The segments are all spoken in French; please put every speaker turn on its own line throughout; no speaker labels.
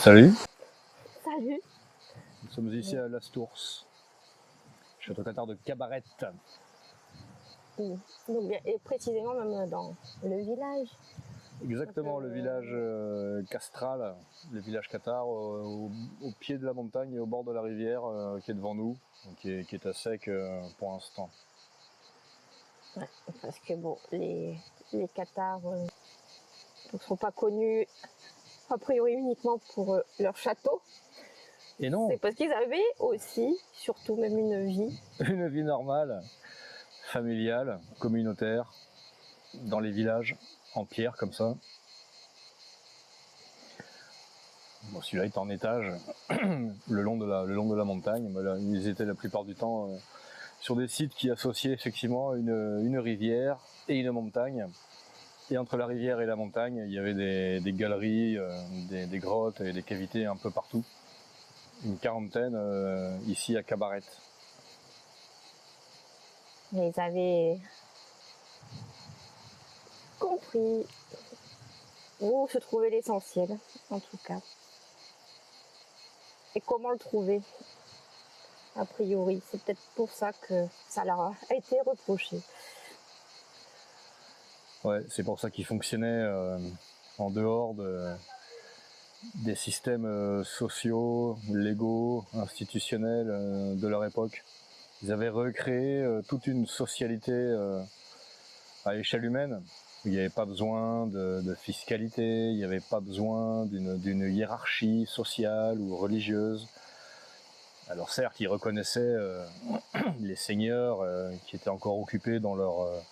Salut.
Salut.
Nous sommes ici à Lastours, château Catard de Cabaret.
Donc, et précisément même dans le village.
Exactement, le village castral, le village Catard, au pied de la montagne et au bord de la rivière qui est devant nous, qui est à sec pour l'instant.
Ouais, parce que bon, les Cathares ne sont pas connus a priori uniquement pour leur château.
Et non.
C'est parce qu'ils avaient aussi, surtout même une vie.
Une vie normale, familiale, communautaire, dans les villages, en pierre comme ça. Bon, celui-là est en étage, le long de la montagne. Là, ils étaient la plupart du temps sur des sites qui associaient effectivement une rivière et une montagne. Et entre la rivière et la montagne, il y avait des galeries, des grottes et des cavités un peu partout. Une quarantaine ici à Cabaret.
Mais ils avaient compris où se trouvait l'essentiel, en tout cas. Et comment le trouver, a priori. C'est peut-être pour ça que ça leur a été reproché.
Ouais, c'est pour ça qu'ils fonctionnaient en dehors des systèmes sociaux, légaux, institutionnels de leur époque. Ils avaient recréé toute une socialité à échelle humaine. Il n'y avait pas besoin de fiscalité, il n'y avait pas besoin d'une hiérarchie sociale ou religieuse. Alors certes, ils reconnaissaient les seigneurs qui étaient encore occupés dans leurs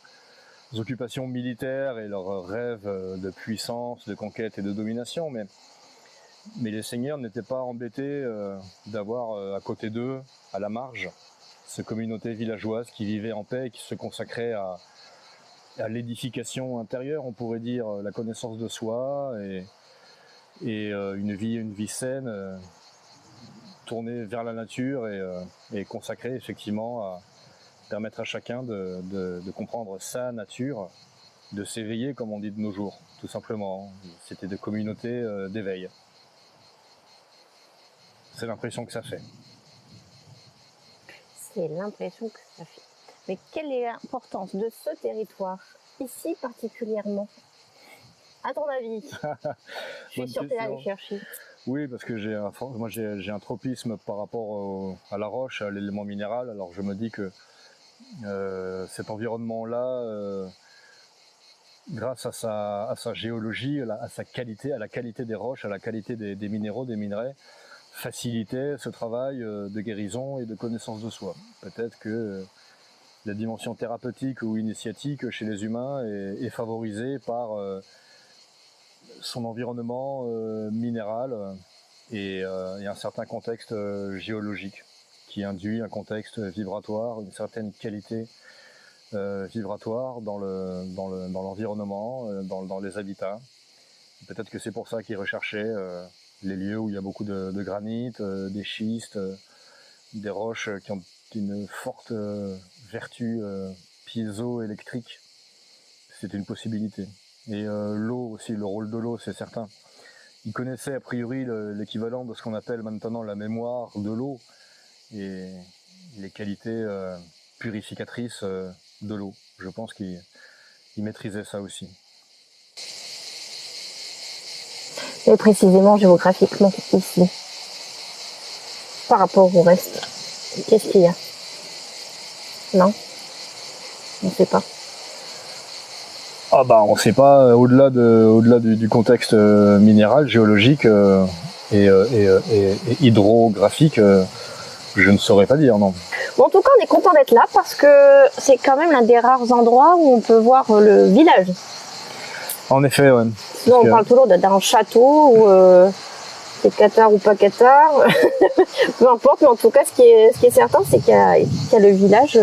occupations militaires et leurs rêves de puissance, de conquête et de domination, mais les seigneurs n'étaient pas embêtés d'avoir à côté d'eux, à la marge, ces communautés villageoises qui vivaient en paix et qui se consacraient à l'édification intérieure, on pourrait dire, la connaissance de soi et une vie saine, tournée vers la nature et consacrée effectivement à permettre à chacun de comprendre sa nature, de s'éveiller comme on dit de nos jours, tout simplement. C'était des communautés d'éveil. C'est l'impression que ça fait.
C'est l'impression que ça fait. Mais quelle est l'importance de ce territoire, ici particulièrement, à ton avis? Je suis sûre que tu es allé chercher.
Oui, parce que j'ai un tropisme par rapport à la roche, à l'élément minéral. Alors je me dis que cet environnement-là, grâce à sa géologie, à sa qualité, à la qualité des roches, à la qualité des minéraux, des minerais, facilitait ce travail de guérison et de connaissance de soi. Peut-être que la dimension thérapeutique ou initiatique chez les humains est favorisée par son environnement minéral et un certain contexte géologique qui induit un contexte vibratoire, une certaine qualité vibratoire dans l'environnement, dans les habitats. Peut-être que c'est pour ça qu'ils recherchaient les lieux où il y a beaucoup de granit, des schistes, des roches qui ont une forte vertu piézoélectrique. C'est une possibilité. Et l'eau aussi, le rôle de l'eau, c'est certain. Ils connaissaient a priori l'équivalent de ce qu'on appelle maintenant la mémoire de l'eau et les qualités purificatrices de l'eau. Je pense qu'ils maîtrisaient ça aussi.
Et précisément géographiquement ici, par rapport au reste, qu'est-ce qu'il y a? Non, on ne sait pas.
Ah bah on ne sait pas, au-delà du contexte minéral, géologique et hydrographique, je ne saurais pas dire, non.
Bon, en tout cas, on est content d'être là parce que c'est quand même l'un des rares endroits où on peut voir le village.
En effet, ouais.
Sinon, on parle toujours d'un château ou c'est Catard ou pas Catard, peu importe, mais en tout cas, ce qui est certain, c'est qu'il y a le village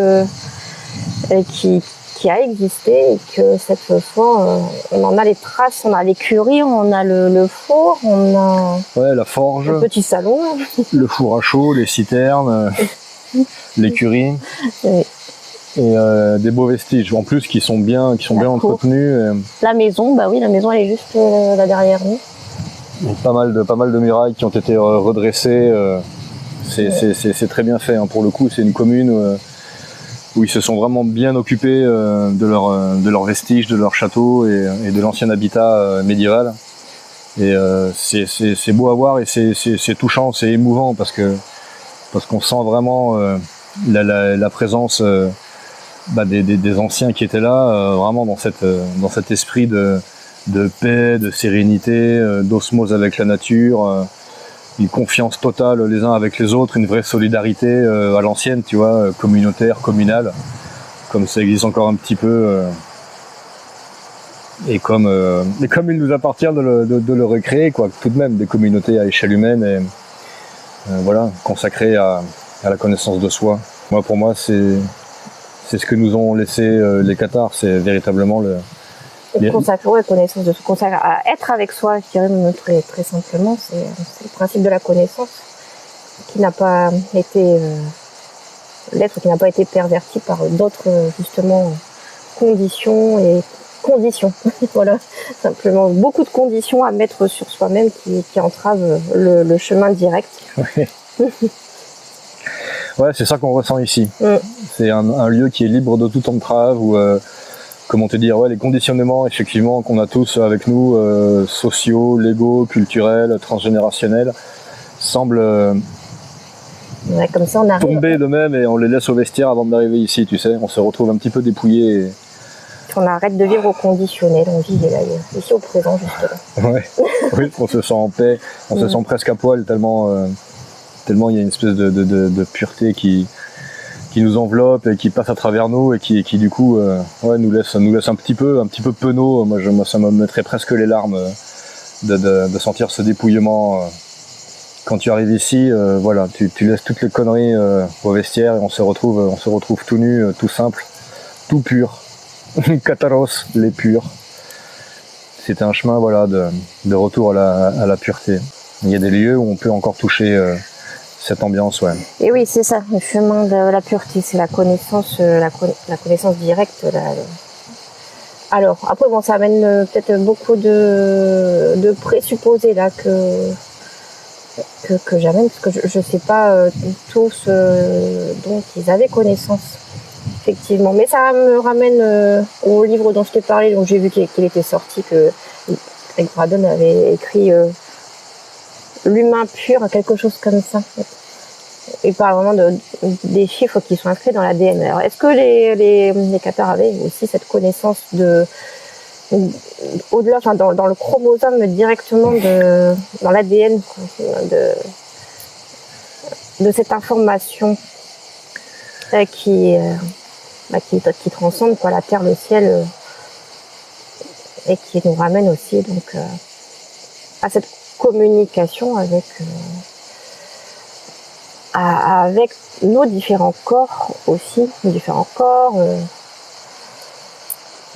qui a existé et que cette fois, on en a les traces, on a l'écurie, on a le four, on a
la forge,
le petit salon,
le four à chaud, les citernes, l'écurie.
Oui.
Et des beaux vestiges en plus qui sont bien entretenus.
La maison, bah oui, la maison elle est juste là derrière nous.
pas mal de murailles qui ont été redressées. C'est très bien fait, hein. Pour le coup, c'est une commune où ils se sont vraiment bien occupés de leurs vestiges, de leur château et de l'ancien habitat médiéval. Et c'est beau à voir et c'est touchant, c'est émouvant parce qu'on sent vraiment la présence des anciens qui étaient là, vraiment dans cet esprit de paix, de sérénité, d'osmose avec la nature, une confiance totale les uns avec les autres, une vraie solidarité à l'ancienne, tu vois, communautaire, communale, comme ça existe encore un petit peu. Et comme il nous appartient de le recréer, quoi, tout de même, des communautés à échelle humaine et voilà, consacrées à la connaissance de soi. Pour moi, c'est ce que nous ont laissé les Cathares, c'est véritablement
connaissance de soi, à être avec soi, je dirais même très, très simplement, c'est le principe de la connaissance qui n'a pas été l'être qui n'a pas été perverti par d'autres justement conditions. Voilà, simplement beaucoup de conditions à mettre sur soi-même qui entravent le chemin direct.
Ouais, c'est ça qu'on ressent ici. C'est un lieu qui est libre de toute entrave, où, comment te dire, les conditionnements effectivement qu'on a tous avec nous, sociaux, légaux, culturels, transgénérationnels, semblent
comme ça, on arrive
tomber de même et on les laisse au vestiaire avant d'arriver ici, tu sais. On se retrouve un petit peu dépouillé.
On arrête de vivre au conditionnel, on vit ici au présent justement.
Ouais. Oui, on se sent en paix, on se sent presque à poil tellement il y a une espèce de pureté qui nous enveloppe et qui passe à travers nous et qui du coup nous laisse un petit peu penauds. Moi ça me mettrait presque les larmes de sentir ce dépouillement. Quand tu arrives ici, tu laisses toutes les conneries au vestiaire et on se retrouve tout nu, tout simple, tout pur. Catharos, les purs. C'était un chemin de retour à la pureté. Il y a des lieux où on peut encore toucher cette ambiance, ouais.
Et oui, c'est ça, le chemin de la pureté, c'est la connaissance, la connaissance directe. Alors, après, ça amène peut-être beaucoup de présupposés là que j'amène, parce que je ne sais pas tous dont ils avaient connaissance. Effectivement, mais ça me ramène au livre dont je t'ai parlé, donc j'ai vu qu'il était sorti, que Greg Braden avait écrit L'humain pur, quelque chose comme ça. Il parle vraiment des chiffres qui sont inscrits dans l'ADN. Alors, est-ce que les Cathares avaient aussi cette connaissance au-delà, enfin dans le chromosome directement dans l'ADN de cette information qui transcende la terre, le ciel, et qui nous ramène aussi donc à cette communication avec nos différents corps aussi, nos différents corps.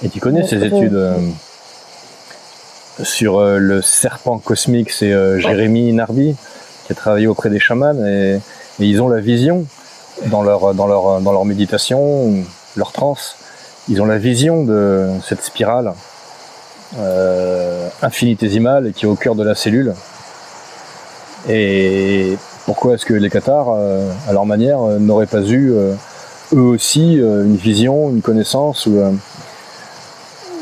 Et tu connais ces études sur le serpent cosmique, c'est Jérémy Narby qui a travaillé auprès des chamans et ils ont la vision dans leur méditation, leur transe, ils ont la vision de cette spirale infinitésimale qui est au cœur de la cellule. Et pourquoi est-ce que les Cathares, à leur manière, n'auraient pas eu eux aussi une vision, une connaissance ou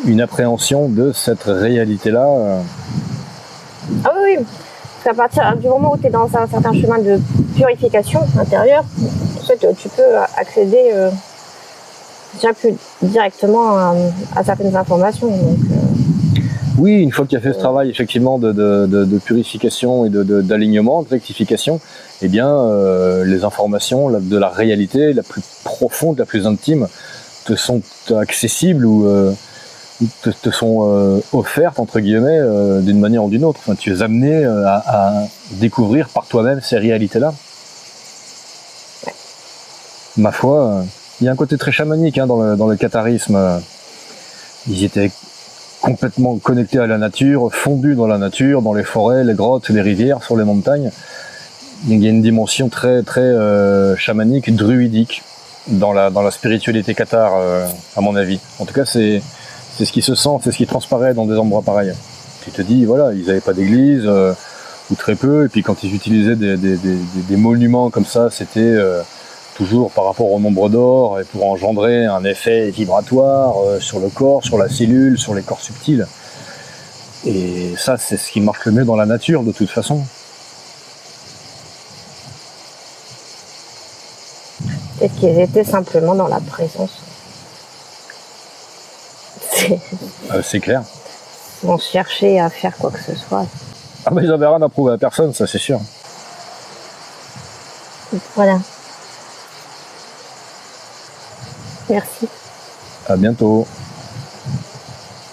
une appréhension de cette réalité-là
Ah oui, parce qu'à partir du moment où tu es dans un certain chemin de purification intérieure, en fait, tu peux accéder plus directement à certaines informations. Donc,
Oui, une fois qu'il y a fait ce travail effectivement de purification et d'alignement, de rectification, eh bien les informations de la réalité la plus profonde, la plus intime, te sont accessibles ou te sont offertes entre guillemets d'une manière ou d'une autre. Enfin, tu es amené à découvrir par toi-même ces réalités-là. Ma foi, il y a un côté très chamanique dans le catharisme. Ils étaient complètement connectés à la nature, fondus dans la nature, dans les forêts, les grottes, les rivières, sur les montagnes. Il y a une dimension très très chamanique, druidique dans la spiritualité cathare, à mon avis. En tout cas, c'est ce qui se sent, c'est ce qui transparaît dans des endroits pareils. Tu te dis, voilà, ils n'avaient pas d'église, ou très peu, et puis quand ils utilisaient des monuments comme ça, c'était toujours par rapport au nombre d'or, et pour engendrer un effet vibratoire sur le corps, sur la cellule, sur les corps subtils. Et ça, c'est ce qui marche le mieux dans la nature, de toute façon.
Peut-être qu'ils étaient simplement dans la présence.
C'est clair.
Sans chercher à faire quoi que ce soit.
Ah bah ils n'avaient rien à prouver à personne, ça c'est sûr.
Voilà. Merci.
À bientôt.